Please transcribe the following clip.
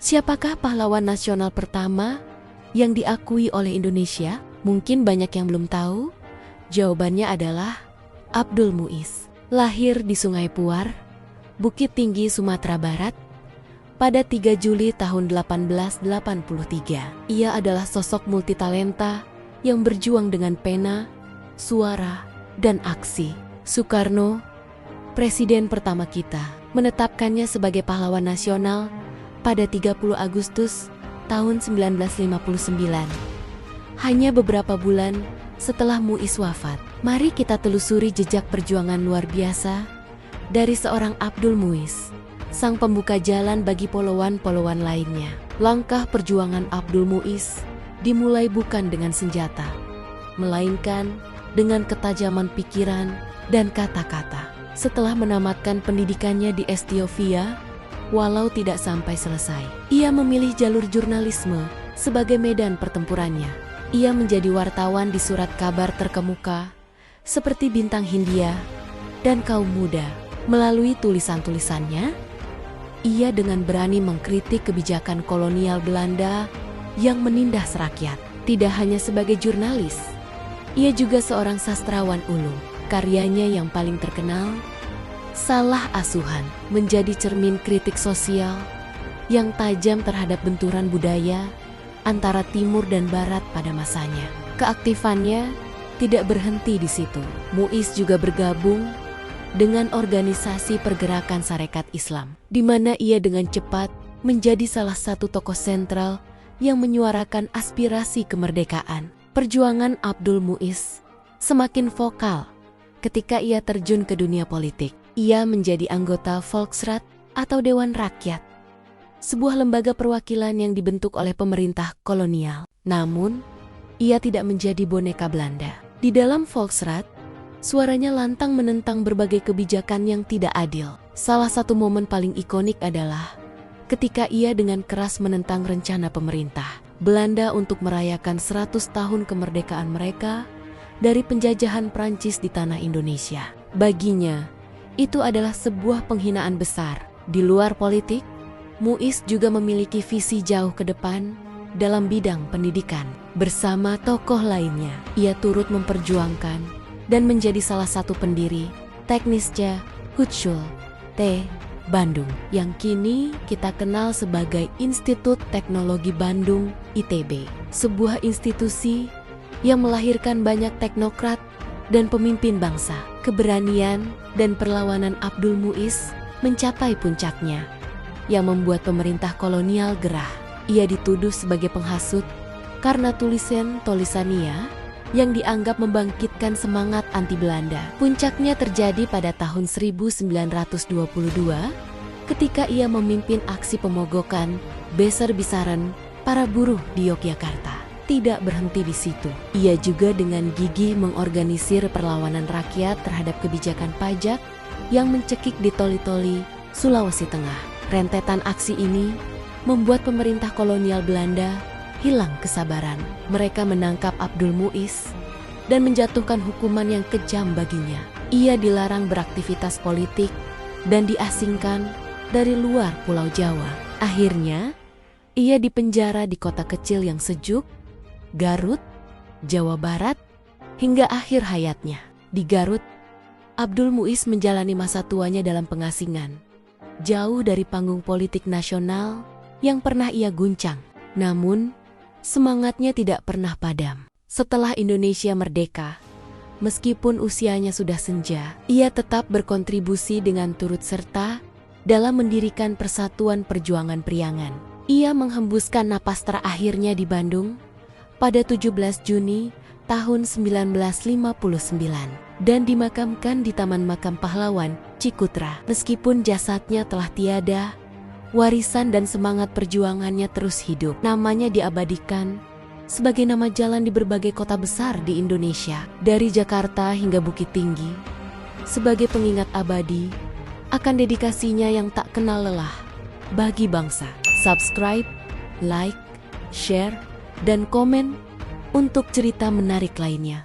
Siapakah pahlawan nasional pertama yang diakui oleh Indonesia? Mungkin banyak yang belum tahu. Jawabannya adalah Abdul Muiz. Lahir di Sungai Puar, Bukit Tinggi, Sumatera Barat, pada 3 Juli tahun 1883. Ia adalah sosok multitalenta yang berjuang dengan pena, suara, dan aksi. Soekarno, presiden pertama kita, menetapkannya sebagai pahlawan nasional pada 30 Agustus tahun 1959. Hanya beberapa bulan setelah Muiz wafat. Mari kita telusuri jejak perjuangan luar biasa dari seorang Abdul Muiz, sang pembuka jalan bagi polwan-polwan lainnya. Langkah perjuangan Abdul Muiz dimulai bukan dengan senjata, melainkan dengan ketajaman pikiran dan kata-kata. Setelah menamatkan pendidikannya di Ethiopia, walau tidak sampai selesai, ia memilih jalur jurnalisme sebagai medan pertempurannya. Ia menjadi wartawan di surat kabar terkemuka seperti Bintang Hindia dan Kaum Muda. Melalui tulisan-tulisannya, ia dengan berani mengkritik kebijakan kolonial Belanda yang menindas rakyat. Tidak hanya sebagai jurnalis, ia juga seorang sastrawan ulung. Karyanya yang paling terkenal, Salah Asuhan, menjadi cermin kritik sosial yang tajam terhadap benturan budaya antara Timur dan Barat pada masanya. Keaktifannya tidak berhenti di situ. Muiz juga bergabung dengan organisasi Pergerakan Sarekat Islam, di mana ia dengan cepat menjadi salah satu tokoh sentral yang menyuarakan aspirasi kemerdekaan. Perjuangan Abdul Muiz semakin vokal ketika ia terjun ke dunia politik. Ia menjadi anggota Volksraad atau Dewan Rakyat, sebuah lembaga perwakilan yang dibentuk oleh pemerintah kolonial. Namun, ia tidak menjadi boneka Belanda. Di dalam Volksraad, suaranya lantang menentang berbagai kebijakan yang tidak adil. Salah satu momen paling ikonik adalah ketika ia dengan keras menentang rencana pemerintah Belanda untuk merayakan 100 tahun kemerdekaan mereka dari penjajahan Prancis di tanah Indonesia. Baginya, itu adalah sebuah penghinaan besar. Di luar politik, Muiz juga memiliki visi jauh ke depan dalam bidang pendidikan. Bersama tokoh lainnya, ia turut memperjuangkan dan menjadi salah satu pendiri Teknische Hochschule T. Bandung, yang kini kita kenal sebagai Institut Teknologi Bandung (ITB). Sebuah institusi yang melahirkan banyak teknokrat dan pemimpin bangsa. Keberanian dan perlawanan Abdul Muiz mencapai puncaknya, yang membuat pemerintah kolonial gerah. Ia dituduh sebagai penghasut karena tulisan-tulisannya yang dianggap membangkitkan semangat anti-Belanda. Puncaknya terjadi pada tahun 1922 ketika ia memimpin aksi pemogokan besar-besaran para buruh di Yogyakarta. Tidak berhenti di situ, ia juga dengan gigih mengorganisir perlawanan rakyat terhadap kebijakan pajak yang mencekik di Toli-Toli, Sulawesi Tengah. Rentetan aksi ini membuat pemerintah kolonial Belanda hilang kesabaran. Mereka menangkap Abdul Muiz dan menjatuhkan hukuman yang kejam baginya. Ia dilarang beraktivitas politik dan diasingkan dari luar Pulau Jawa. Akhirnya, ia dipenjara di kota kecil yang sejuk, Garut, Jawa Barat, hingga akhir hayatnya. Di Garut, Abdul Muiz menjalani masa tuanya dalam pengasingan, jauh dari panggung politik nasional yang pernah ia guncang. Namun, semangatnya tidak pernah padam. Setelah Indonesia merdeka, meskipun usianya sudah senja, ia tetap berkontribusi dengan turut serta dalam mendirikan Persatuan Perjuangan Priangan. Ia menghembuskan napas terakhirnya di Bandung pada 17 Juni tahun 1959 dan dimakamkan di Taman Makam Pahlawan, Cikutra. Meskipun jasadnya telah tiada, warisan dan semangat perjuangannya terus hidup. Namanya diabadikan sebagai nama jalan di berbagai kota besar di Indonesia, dari Jakarta hingga Bukit Tinggi, sebagai pengingat abadi akan dedikasinya yang tak kenal lelah bagi bangsa. Subscribe, like, share, dan komen untuk cerita menarik lainnya.